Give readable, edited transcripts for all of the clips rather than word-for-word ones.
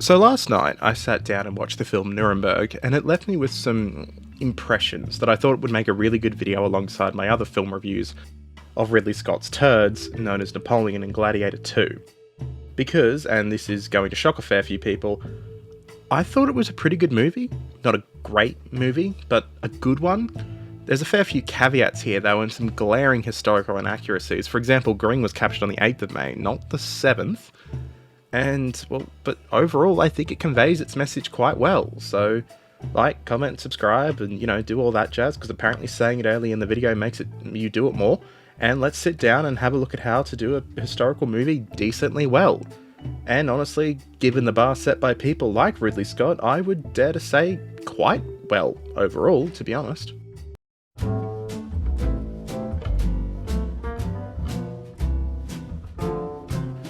So last night I sat down and watched the film Nuremberg, and it left me with some impressions that I thought would make a really good video alongside my other film reviews of Ridley Scott's turds, known as Napoleon and Gladiator 2. Because, and this is going to shock a fair few people, I thought it was a pretty good movie. Not a great movie, but a good one. There's a fair few caveats here though, and some glaring historical inaccuracies. For example, Goring was captured on the 8th of May, not the 7th. And, well, but overall, I think it conveys its message quite well. So, like, comment, subscribe, and, do all that jazz, because apparently saying it early in the video makes you do it more. And let's sit down and have a look at how to do a historical movie decently well. And honestly, given the bar set by people like Ridley Scott, I would dare to say quite well overall, to be honest.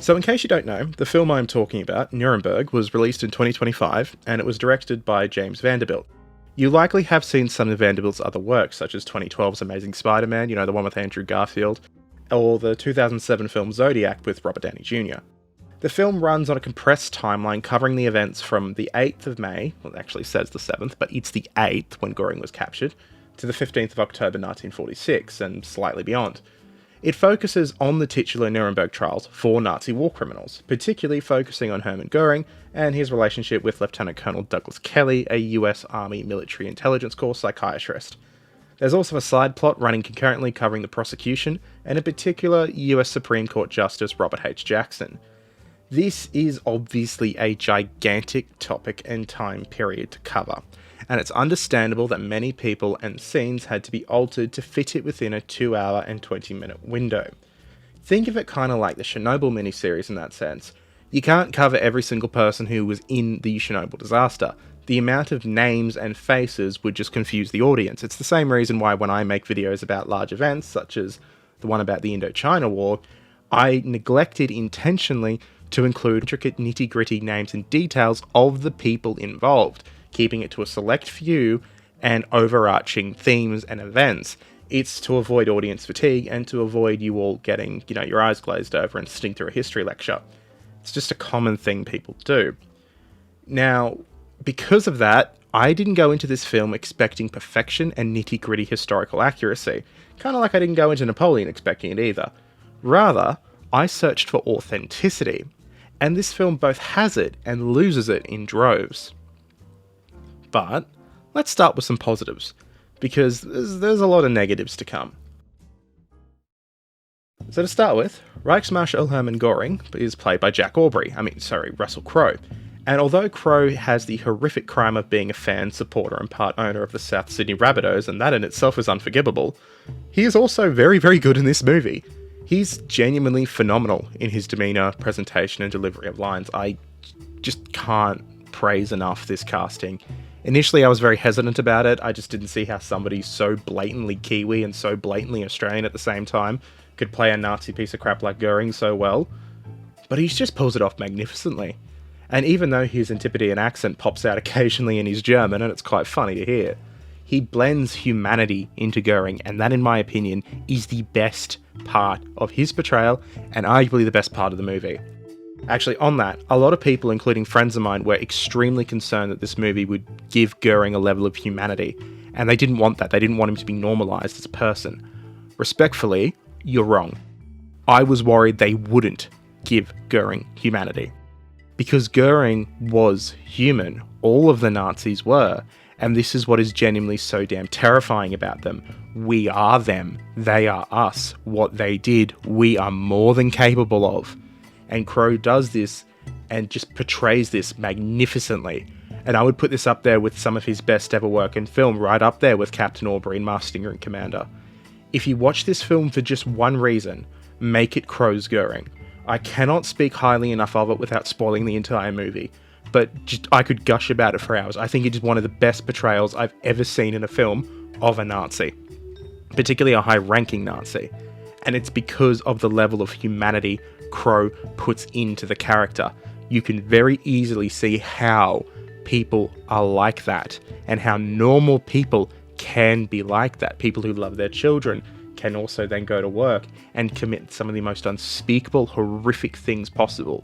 So in case you don't know, the film I'm talking about, Nuremberg, was released in 2025, and it was directed by James Vanderbilt. You likely have seen some of Vanderbilt's other works, such as 2012's Amazing Spider-Man, the one with Andrew Garfield, or the 2007 film Zodiac with Robert Downey Jr. The film runs on a compressed timeline covering the events from the 8th of May, well it actually says the 7th, but it's the 8th when Goring was captured, to the 15th of October 1946, and slightly beyond. It focuses on the titular Nuremberg trials for Nazi war criminals, particularly focusing on Hermann Goring and his relationship with Lieutenant Colonel Douglas Kelly, a US Army Military Intelligence Corps psychiatrist. There's also a side plot running concurrently covering the prosecution, and in particular US Supreme Court Justice Robert H. Jackson. This is obviously a gigantic topic and time period to cover, and it's understandable that many people and scenes had to be altered to fit it within a 2-hour and 20-minute window. Think of it kind of like the Chernobyl miniseries in that sense. You can't cover every single person who was in the Chernobyl disaster. The amount of names and faces would just confuse the audience. It's the same reason why when I make videos about large events, such as the one about the Indochina War, I neglected intentionally to include intricate nitty-gritty names and details of the people involved, keeping it to a select few and overarching themes and events. It's to avoid audience fatigue and to avoid you all getting, your eyes glazed over and sitting through a history lecture. It's just a common thing people do. Now, because of that, I didn't go into this film expecting perfection and nitty-gritty historical accuracy, kind of like I didn't go into Napoleon expecting it either. Rather, I searched for authenticity, and this film both has it and loses it in droves. But let's start with some positives, because there's a lot of negatives to come. So to start with, Reichsmarschall Hermann Goring is played by Russell Crowe. And although Crowe has the horrific crime of being a fan, supporter and part owner of the South Sydney Rabbitohs, and that in itself is unforgivable, he is also very, very good in this movie. He's genuinely phenomenal in his demeanour, presentation and delivery of lines. I just can't praise enough this casting. Initially I was very hesitant about it. I just didn't see how somebody so blatantly Kiwi and so blatantly Australian at the same time could play a Nazi piece of crap like Goring so well. But he just pulls it off magnificently. And even though his Antipodean accent pops out occasionally in his German, and it's quite funny to hear, he blends humanity into Goring, and that in my opinion is the best part of his portrayal and arguably the best part of the movie. Actually, on that, a lot of people, including friends of mine, were extremely concerned that this movie would give Goring a level of humanity, and they didn't want that. They didn't want him to be normalised as a person. Respectfully, you're wrong. I was worried they wouldn't give Goring humanity. Because Goring was human. All of the Nazis were. And this is what is genuinely so damn terrifying about them. We are them. They are us. What they did, we are more than capable of. And Crowe does this and just portrays this magnificently. And I would put this up there with some of his best ever work in film, right up there with Captain Aubrey and Master and Commander. If you watch this film for just one reason, make it Crowe's Goring. I cannot speak highly enough of it without spoiling the entire movie, but I could gush about it for hours. I think it is one of the best portrayals I've ever seen in a film of a Nazi, particularly a high-ranking Nazi. And it's because of the level of humanity Crowe puts into the character. You can very easily see how people are like that, and how normal people can be like that. People who love their children can also then go to work and commit some of the most unspeakable, horrific things possible.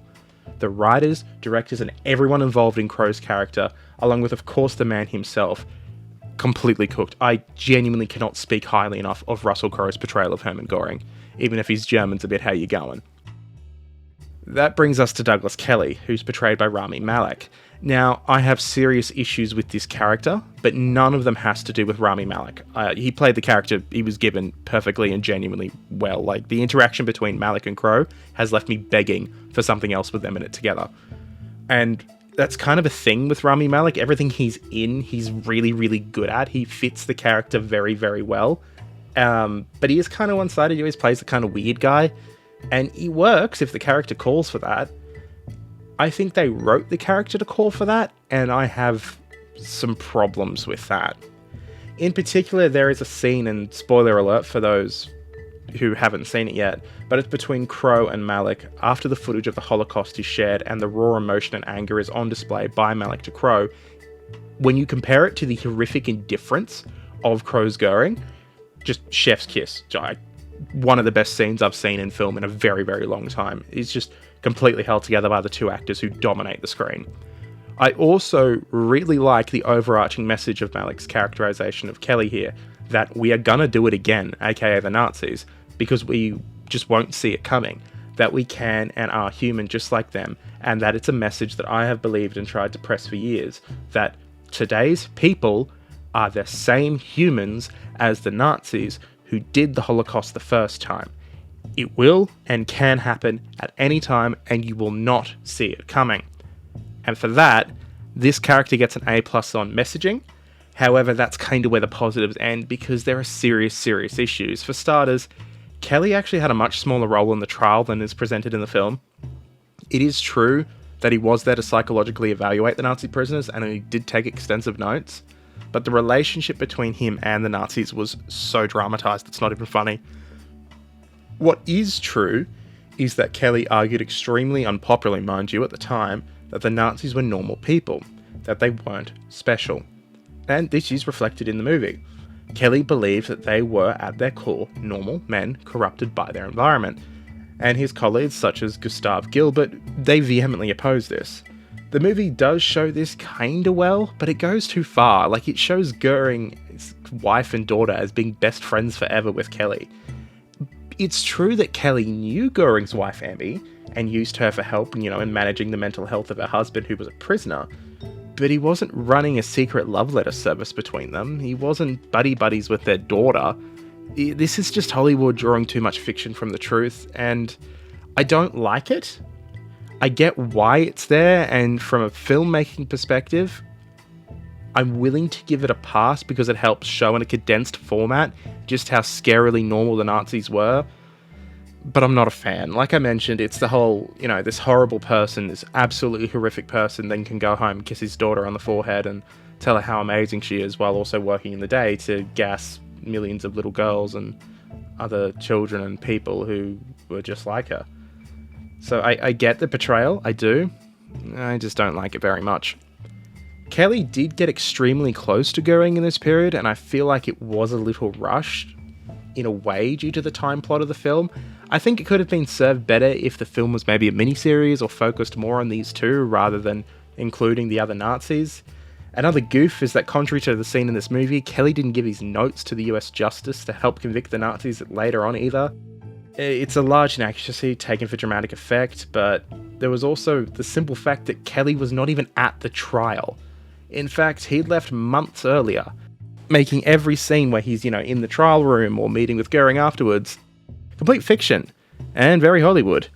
the writers, directors, and everyone involved in Crowe's character, along with, of course, the man himself, completely cooked. I genuinely cannot speak highly enough of Russell Crowe's portrayal of Hermann Goring, even if his German's a bit how you going. That brings us to Douglas Kelly, who's portrayed by Rami Malek. Now, I have serious issues with this character, but none of them has to do with Rami Malek. He played the character he was given perfectly and genuinely well. Like, the interaction between Malek and Crowe has left me begging for something else with them in it together. And that's kind of a thing with Rami Malek. Everything he's in, he's really, really good at. He fits the character very, very well. But he is kind of one-sided. He always plays the kind of weird guy. And he works if the character calls for that. I think they wrote the character to call for that, and I have some problems with that. In particular, there is a scene, and spoiler alert for those who haven't seen it yet, but it's between Crowe and Malek after the footage of the Holocaust is shared and the raw emotion and anger is on display by Malek to Crowe. When you compare it to the horrific indifference of Crowe's Goring, just chef's kiss. One of the best scenes I've seen in film in a very, very long time. It's just completely held together by the two actors who dominate the screen. I also really like the overarching message of Malek's characterization of Kelly here, that we are gonna do it again, aka the Nazis, because we just won't see it coming, that we can and are human just like them, and that it's a message that I have believed and tried to press for years, that today's people are the same humans as the Nazis who did the Holocaust the first time. It will and can happen at any time, and you will not see it coming. And for that, this character gets an A+ on messaging. However, that's kind of where the positives end, because there are serious issues. For starters, Kelly actually had a much smaller role in the trial than is presented in the film. It is true that he was there to psychologically evaluate the Nazi prisoners, and he did take extensive notes, but the relationship between him and the Nazis was so dramatized it's not even funny. What is true is that Kelly argued extremely unpopularly, mind you, at the time, that the Nazis were normal people, that they weren't special. And this is reflected in the movie. Kelly believed that they were, at their core, normal men corrupted by their environment. And his colleagues, such as Gustav Gilbert, they vehemently oppose this. The movie does show this kinda well, but it goes too far. Like, it shows Goring's wife and daughter as being best friends forever with Kelly. It's true that Kelly knew Goring's wife, Amy, and used her for help, in managing the mental health of her husband, who was a prisoner. But he wasn't running a secret love letter service between them. He wasn't buddies with their daughter. This is just Hollywood drawing too much fiction from the truth, and I don't like it. I get why it's there, and from a filmmaking perspective, I'm willing to give it a pass because it helps show in a condensed format just how scarily normal the Nazis were. But I'm not a fan. Like I mentioned, it's the whole, this horrible person, this absolutely horrific person, then can go home, kiss his daughter on the forehead and tell her how amazing she is while also working in the day to gas millions of little girls and other children and people who were just like her. So I get the portrayal, I do. I just don't like it very much. Kelly did get extremely close to Goring in this period, and I feel like it was a little rushed in a way due to the time plot of the film. I think it could have been served better if the film was maybe a miniseries or focused more on these two rather than including the other Nazis. Another goof is that, contrary to the scene in this movie, Kelly didn't give his notes to the US Justice to help convict the Nazis later on either. It's a large inaccuracy taken for dramatic effect, but there was also the simple fact that Kelly was not even at the trial. In fact, he'd left months earlier, making every scene where he's, in the trial room or meeting with Goring afterwards complete fiction, and very Hollywood.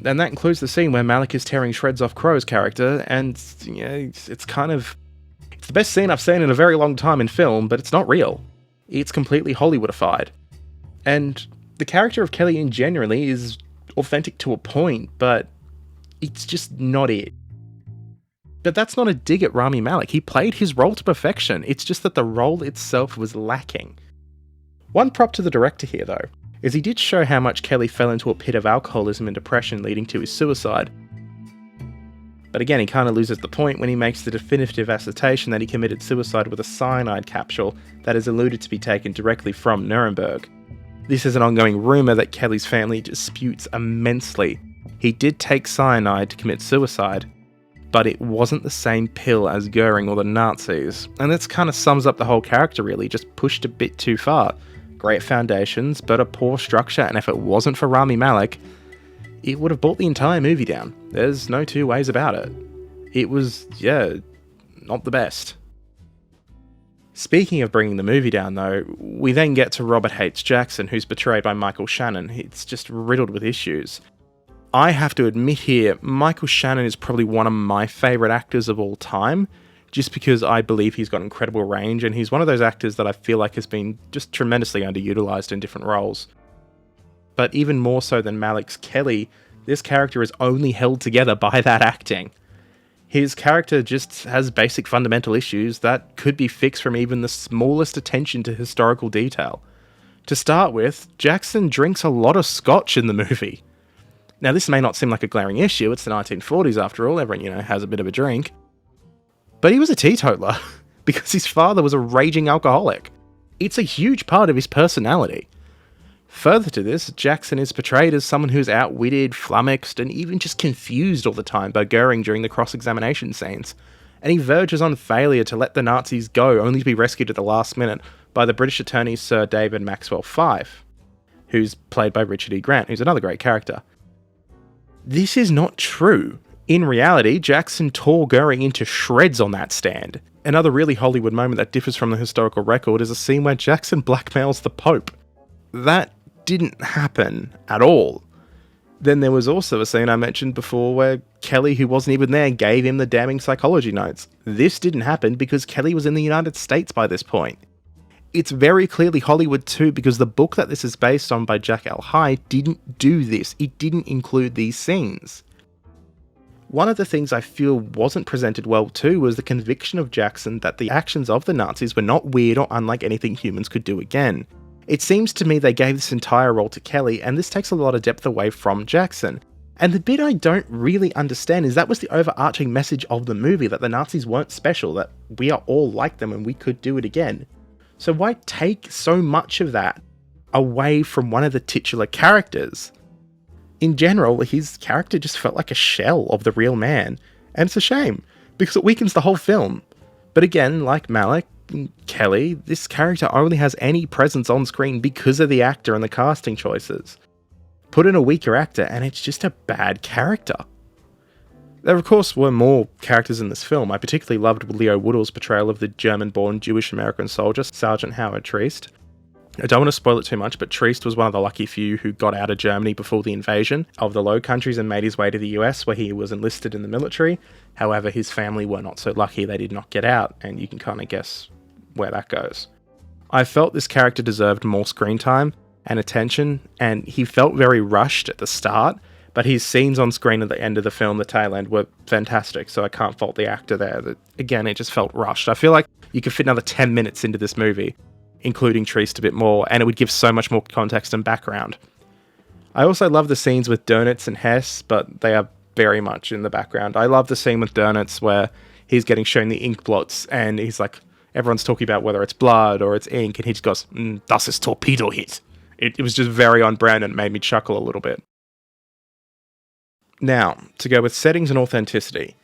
And that includes the scene where Malek is tearing shreds off Crowe's character, and it's the best scene I've seen in a very long time in film, but it's not real. It's completely Hollywoodified. And the character of Kelly in generally is authentic to a point, but it's just not it. But that's not a dig at Rami Malek. He played his role to perfection. It's just that the role itself was lacking. One prop to the director here, though, is he did show how much Kelly fell into a pit of alcoholism and depression leading to his suicide. But again, he kind of loses the point when he makes the definitive assertion that he committed suicide with a cyanide capsule that is alluded to be taken directly from Nuremberg. This is an ongoing rumour that Kelly's family disputes immensely, He did take cyanide to commit suicide, but it wasn't the same pill as Goring or the Nazis. And this kind of sums up the whole character really, just pushed a bit too far. Great foundations, but a poor structure, and if it wasn't for Rami Malek, it would have brought the entire movie down. There's no two ways about it. It was, not the best. Speaking of bringing the movie down though, we then get to Robert H. Jackson, who's portrayed by Michael Shannon. It's just riddled with issues. I have to admit here, Michael Shannon is probably one of my favourite actors of all time, just because I believe he's got incredible range, and he's one of those actors that I feel like has been just tremendously underutilised in different roles. But even more so than Malek's Kelly, this character is only held together by that acting. His character just has basic fundamental issues that could be fixed from even the smallest attention to historical detail. To start with, Jackson drinks a lot of scotch in the movie. Now, this may not seem like a glaring issue, it's the 1940s after all, everyone, has a bit of a drink. But he was a teetotaler, because his father was a raging alcoholic. It's a huge part of his personality. Further to this, Jackson is portrayed as someone who's outwitted, flummoxed, and even just confused all the time by Goring during the cross-examination scenes. And he verges on failure to let the Nazis go, only to be rescued at the last minute by the British attorney Sir David Maxwell Fyfe, who's played by Richard E. Grant, who's another great character. This is not true. In reality, Jackson tore Goring into shreds on that stand. Another really Hollywood moment that differs from the historical record is a scene where Jackson blackmails the Pope. That didn't happen at all. Then there was also a scene I mentioned before where Kelly, who wasn't even there, gave him the damning psychology notes. This didn't happen because Kelly was in the United States by this point. It's very clearly Hollywood too, because the book that this is based on by Jack L. Hyde didn't do this. It didn't include these scenes. One of the things I feel wasn't presented well too was the conviction of Jackson that the actions of the Nazis were not weird or unlike anything humans could do again. It seems to me they gave this entire role to Kelly, and this takes a lot of depth away from Jackson. And the bit I don't really understand is that was the overarching message of the movie, that the Nazis weren't special, that we are all like them and we could do it again. So why take so much of that away from one of the titular characters? In general, his character just felt like a shell of the real man, and it's a shame, because it weakens the whole film. But again, like Malek and Kelly, this character only has any presence on screen because of the actor and the casting choices. Put in a weaker actor and it's just a bad character. There of course were more characters in this film. I particularly loved Leo Woodall's portrayal of the German-born Jewish-American soldier, Sergeant Howard Triest. I don't want to spoil it too much, but Triest was one of the lucky few who got out of Germany before the invasion of the Low Countries and made his way to the US, where he was enlisted in the military. However, his family were not so lucky, they did not get out, and you can kind of guess where that goes. I felt this character deserved more screen time and attention, and he felt very rushed at the start, but his scenes on screen at the end of the film, the tail end, were fantastic, so I can't fault the actor there. Again, it just felt rushed. I feel like you could fit another 10 minutes into this movie, including Triest a bit more, and it would give so much more context and background. I also love the scenes with Dönitz and Hess, but they are very much in the background. I love the scene with Dönitz where he's getting shown the ink blots, and he's like, everyone's talking about whether it's blood or it's ink, and he just goes, das ist torpedo hit. It was just very on brand and made me chuckle a little bit. Now, to go with settings and authenticity,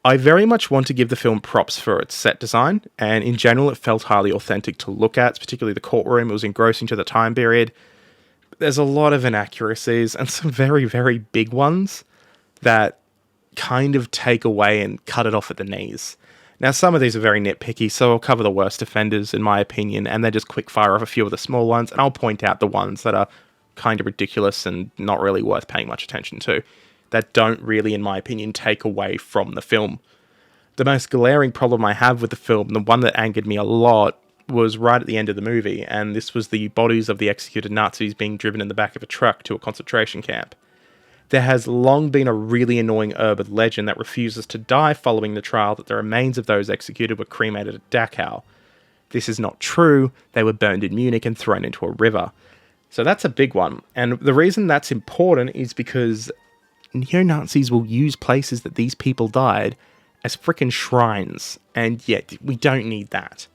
I very much want to give the film props for its set design, and in general it felt highly authentic to look at, particularly the courtroom. It was engrossing to the time period. There's a lot of inaccuracies, and some very, very big ones that kind of take away and cut it off at the knees. Now, some of these are very nitpicky, so I'll cover the worst offenders, in my opinion, and then just quick fire off a few of the small ones, and I'll point out the ones that are kind of ridiculous and not really worth paying much attention to, that don't really, in my opinion, take away from the film. The most glaring problem I have with the film, the one that angered me a lot, was right at the end of the movie, and this was the bodies of the executed Nazis being driven in the back of a truck to a concentration camp. There has long been a really annoying urban legend that refuses to die following the trial that the remains of those executed were cremated at Dachau. This is not true. They were burned in Munich and thrown into a river. So that's a big one. And the reason that's important is because neo-Nazis will use places that these people died as frickin' shrines. And yet, we don't need that.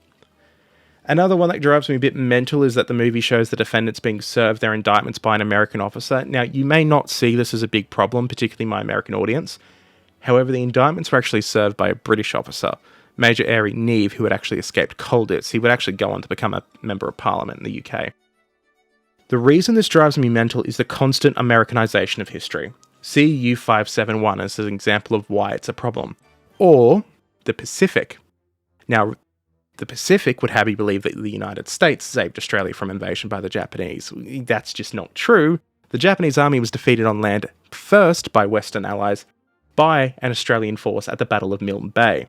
Another one that drives me a bit mental is that the movie shows the defendants being served their indictments by an American officer. Now, you may not see this as a big problem, particularly my American audience. However, the indictments were actually served by a British officer, Major Airy Neave, who had actually escaped Colditz. He would actually go on to become a Member of Parliament in the UK. The reason this drives me mental is the constant Americanization of history. See U571 as an example of why it's a problem. Or the Pacific. Now, the Pacific would have you believe that the United States saved Australia from invasion by the Japanese. That's just not true. The Japanese army was defeated on land first by Western allies by an Australian force at the Battle of Milne Bay.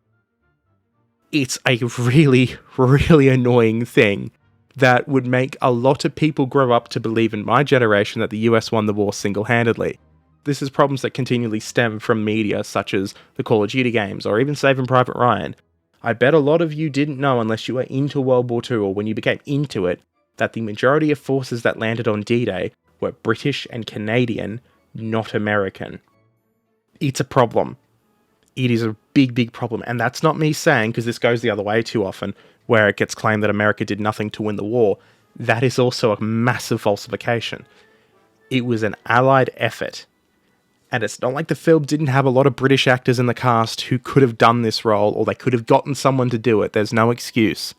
It's a really, really annoying thing that would make a lot of people grow up to believe in my generation that the US won the war single-handedly. This is problems that continually stem from media such as the Call of Duty games or even Saving Private Ryan. I bet a lot of you didn't know unless you were into World War II or when you became into it that the majority of forces that landed on D-Day were British and Canadian, not American. It's a problem. It is a big, big problem. And that's not me saying, because this goes the other way too often, where it gets claimed that America did nothing to win the war. That is also a massive falsification. It was an Allied effort. And it's not like the film didn't have a lot of British actors in the cast who could have done this role, or they could have gotten someone to do it. There's no excuse.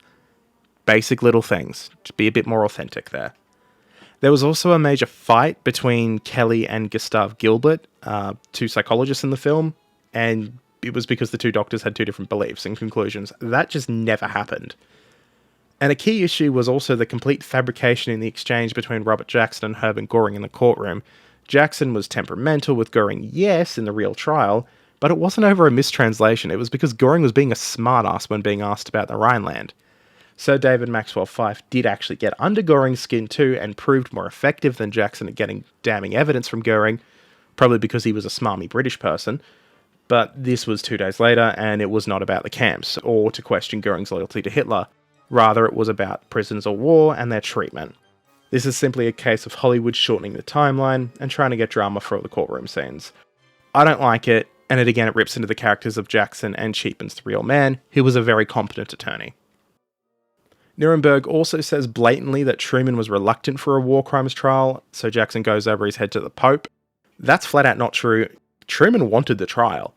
Basic little things. Just be a bit more authentic there. There was also a major fight between Kelly and Gustave Gilbert, two psychologists in the film, and it was because the two doctors had two different beliefs and conclusions. That just never happened. And a key issue was also the complete fabrication in the exchange between Robert Jackson and Herbert Goring in the courtroom. Jackson was temperamental with Goring, yes, in the real trial, but it wasn't over a mistranslation. It was because Goring was being a smartass when being asked about the Rhineland. Sir David Maxwell Fyfe did actually get under Goring's skin too and proved more effective than Jackson at getting damning evidence from Goring, probably because he was a smarmy British person. But this was 2 days later, and it was not about the camps, or to question Goring's loyalty to Hitler. Rather, it was about prisoners of war and their treatment. This is simply a case of Hollywood shortening the timeline and trying to get drama for all the courtroom scenes. I don't like it, and it rips into the characters of Jackson and cheapens the real man, who was a very competent attorney. Nuremberg also says blatantly that Truman was reluctant for a war crimes trial, so Jackson goes over his head to the Pope. That's flat out not true. Truman wanted the trial.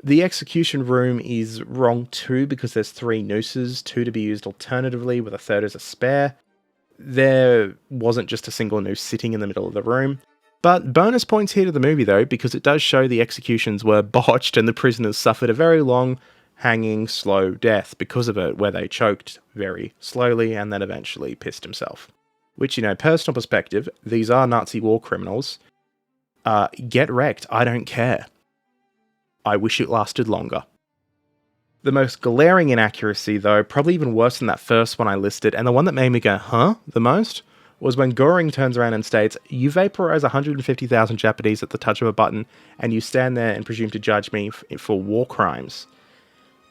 The execution room is wrong too because there's 3 nooses, 2 to be used alternatively with a third as a spare. There wasn't just a single noose sitting in the middle of the room. But bonus points here to the movie though, because it does show the executions were botched and the prisoners suffered a very long, hanging, slow death because of it, where they choked very slowly and then eventually pissed himself. Which, personal perspective, these are Nazi war criminals. Get wrecked, I don't care. I wish it lasted longer. The most glaring inaccuracy, though, probably even worse than that first one I listed, and the one that made me go, huh, the most, was when Goring turns around and states, "You vaporize 150,000 Japanese at the touch of a button, and you stand there and presume to judge me for war crimes."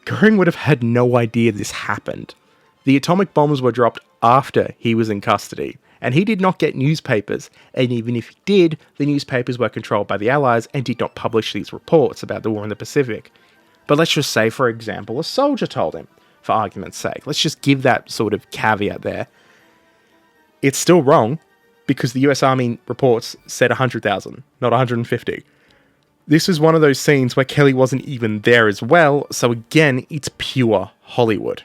Goring would have had no idea this happened. The atomic bombs were dropped after he was in custody, and he did not get newspapers, and even if he did, the newspapers were controlled by the Allies and did not publish these reports about the war in the Pacific. But let's just say, for example, a soldier told him, for argument's sake. Let's just give that sort of caveat there. It's still wrong, because the US Army reports said 100,000, not 150. This is one of those scenes where Kelly wasn't even there as well, so again, it's pure Hollywood.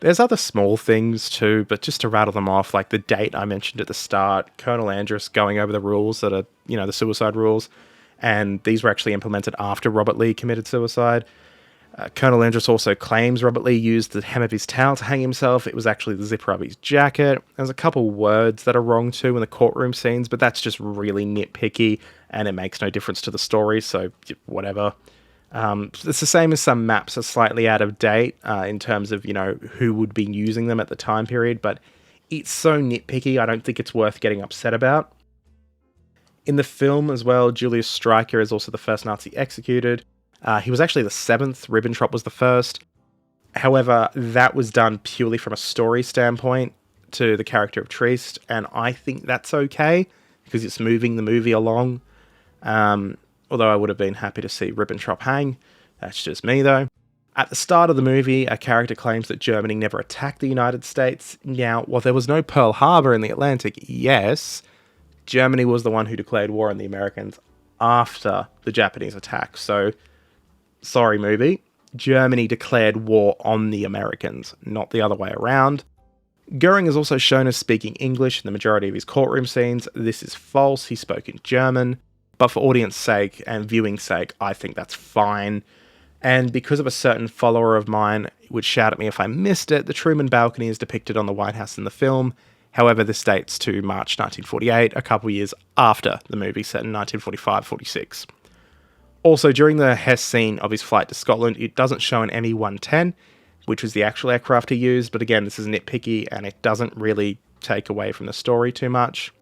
There's other small things too, but just to rattle them off, like the date I mentioned at the start, Colonel Andrus going over the rules that are, the suicide rules, and these were actually implemented after Robert Lee committed suicide. Colonel Andrus also claims Robert Lee used the hem of his towel to hang himself. It was actually the zipper of his jacket. There's a couple words that are wrong too in the courtroom scenes, but that's just really nitpicky, and it makes no difference to the story, so whatever. It's the same as some maps are slightly out of date in terms of, who would be using them at the time period, but it's so nitpicky, I don't think it's worth getting upset about. In the film as well, Julius Streicher is also the first Nazi executed. He was actually the 7th, Ribbentrop was the first. However, that was done purely from a story standpoint to the character of Trieste, and I think that's okay, because it's moving the movie along. Although I would have been happy to see Ribbentrop hang. That's just me, though. At the start of the movie, a character claims that Germany never attacked the United States. Now, while there was no Pearl Harbor in the Atlantic, yes, Germany was the one who declared war on the Americans after the Japanese attack. So, sorry, movie. Germany declared war on the Americans, not the other way around. Goring is also shown as speaking English in the majority of his courtroom scenes. This is false, he spoke in German. But for audience sake and viewing sake, I think that's fine. And because of a certain follower of mine would shout at me if I missed it, the Truman balcony is depicted on the White House in the film. However, this dates to March 1948, a couple years after the movie set in 1945-46. Also, during the Hess scene of his flight to Scotland, it doesn't show an ME-110, which was the actual aircraft he used, but again, this is nitpicky, and it doesn't really take away from the story too much.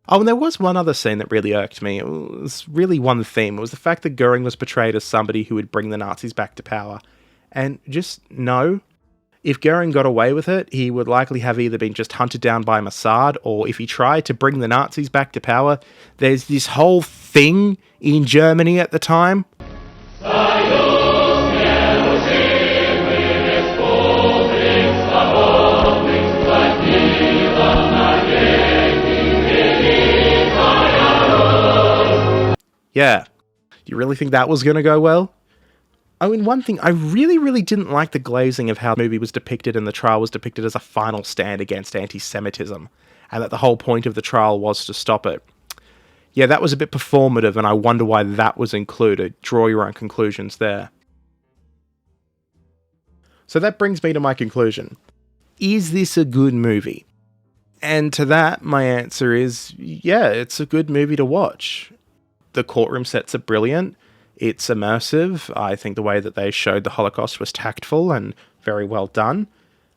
Oh, and there was one other scene that really irked me. It was really one theme. It was the fact that Goring was portrayed as somebody who would bring the Nazis back to power. And just no. If Goring got away with it, he would likely have either been just hunted down by Mossad, or if he tried to bring the Nazis back to power, there's this whole thing in Germany at the time. Yeah. You really think that was going to go well? I mean, one thing, I really didn't like the glazing of how the movie was depicted and the trial was depicted as a final stand against anti-Semitism, and that the whole point of the trial was to stop it. Yeah, that was a bit performative, and I wonder why that was included. Draw your own conclusions there. So that brings me to my conclusion. Is this a good movie? And to that, my answer is, yeah, it's a good movie to watch. The courtroom sets are brilliant. It's immersive. I think the way that they showed the Holocaust was tactful and very well done.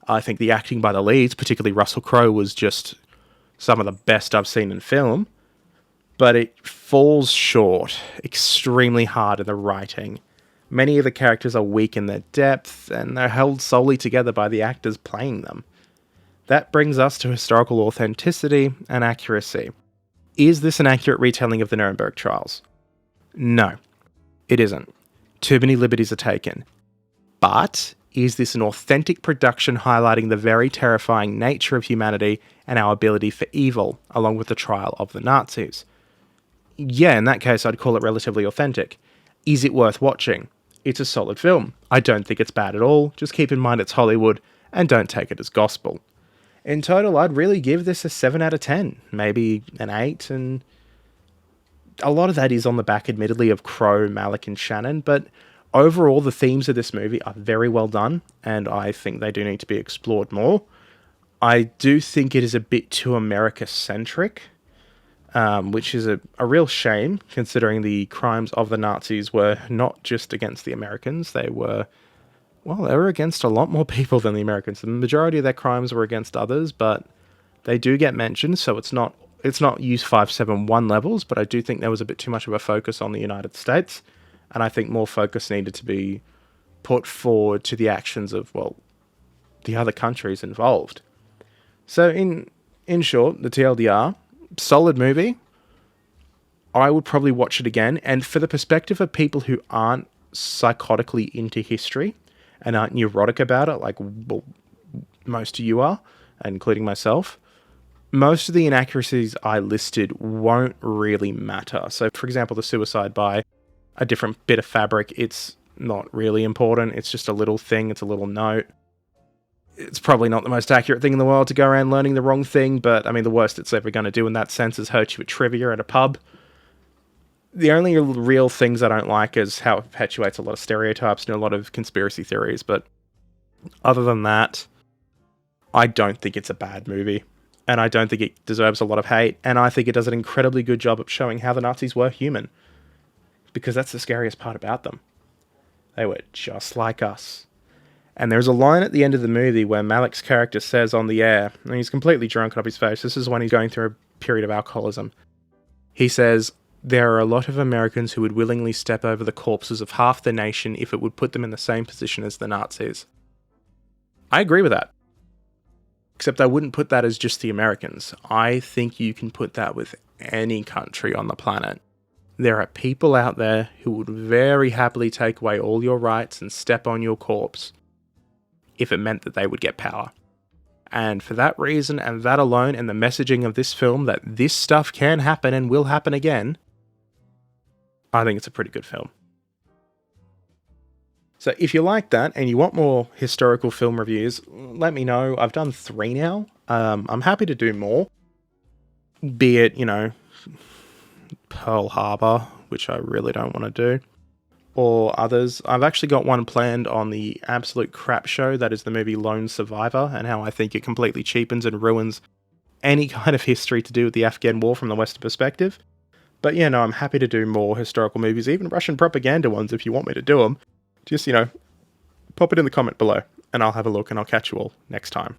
I think the acting by the leads, particularly Russell Crowe, was just some of the best I've seen in film. But it falls short extremely hard in the writing. Many of the characters are weak in their depth, and they're held solely together by the actors playing them. That brings us to historical authenticity and accuracy. Is this an accurate retelling of the Nuremberg trials? No, it isn't. Too many liberties are taken. But is this an authentic production highlighting the very terrifying nature of humanity and our ability for evil, along with the trial of the Nazis? Yeah, in that case, I'd call it relatively authentic. Is it worth watching? It's a solid film. I don't think it's bad at all. Just keep in mind it's Hollywood, and don't take it as gospel. In total, I'd really give this a 7 out of 10, maybe an 8, and a lot of that is on the back, admittedly, of Crowe, Malek, and Shannon, but overall, the themes of this movie are very well done, and I think they do need to be explored more. I do think it is a bit too America-centric, which is a real shame, considering the crimes of the Nazis were not just against the Americans, they were against a lot more people than the Americans. The majority of their crimes were against others, but they do get mentioned, so it's not U-571 levels, but I do think there was a bit too much of a focus on the United States, and I think more focus needed to be put forward to the actions of, the other countries involved. So in short, the TLDR, solid movie. I would probably watch it again, and for the perspective of people who aren't psychotically into history, and aren't neurotic about it, like most of you are, including myself, most of the inaccuracies I listed won't really matter. So, for example, the suicide by a different bit of fabric, it's not really important. It's just a little thing. It's a little note. It's probably not the most accurate thing in the world to go around learning the wrong thing, but, I mean, the worst it's ever going to do in that sense is hurt you at trivia at a pub. The only real things I don't like is how it perpetuates a lot of stereotypes and a lot of conspiracy theories, but other than that, I don't think it's a bad movie, and I don't think it deserves a lot of hate, and I think it does an incredibly good job of showing how the Nazis were human, because that's the scariest part about them. They were just like us. And there's a line at the end of the movie where Malek's character says on the air, and he's completely drunk up his face, this is when he's going through a period of alcoholism, he says, "There are a lot of Americans who would willingly step over the corpses of half the nation if it would put them in the same position as the Nazis." I agree with that. Except I wouldn't put that as just the Americans. I think you can put that with any country on the planet. There are people out there who would very happily take away all your rights and step on your corpse if it meant that they would get power. And for that reason and that alone, and the messaging of this film that this stuff can happen and will happen again, I think it's a pretty good film. So if you like that and you want more historical film reviews, let me know. I've done 3 now. I'm happy to do more. Be it, Pearl Harbor, which I really don't want to do, or others. I've actually got one planned on the absolute crap show that is the movie Lone Survivor, and how I think it completely cheapens and ruins any kind of history to do with the Afghan war from the Western perspective. But yeah, no, I'm happy to do more historical movies, even Russian propaganda ones if you want me to do them. Just, pop it in the comment below, and I'll have a look, and I'll catch you all next time.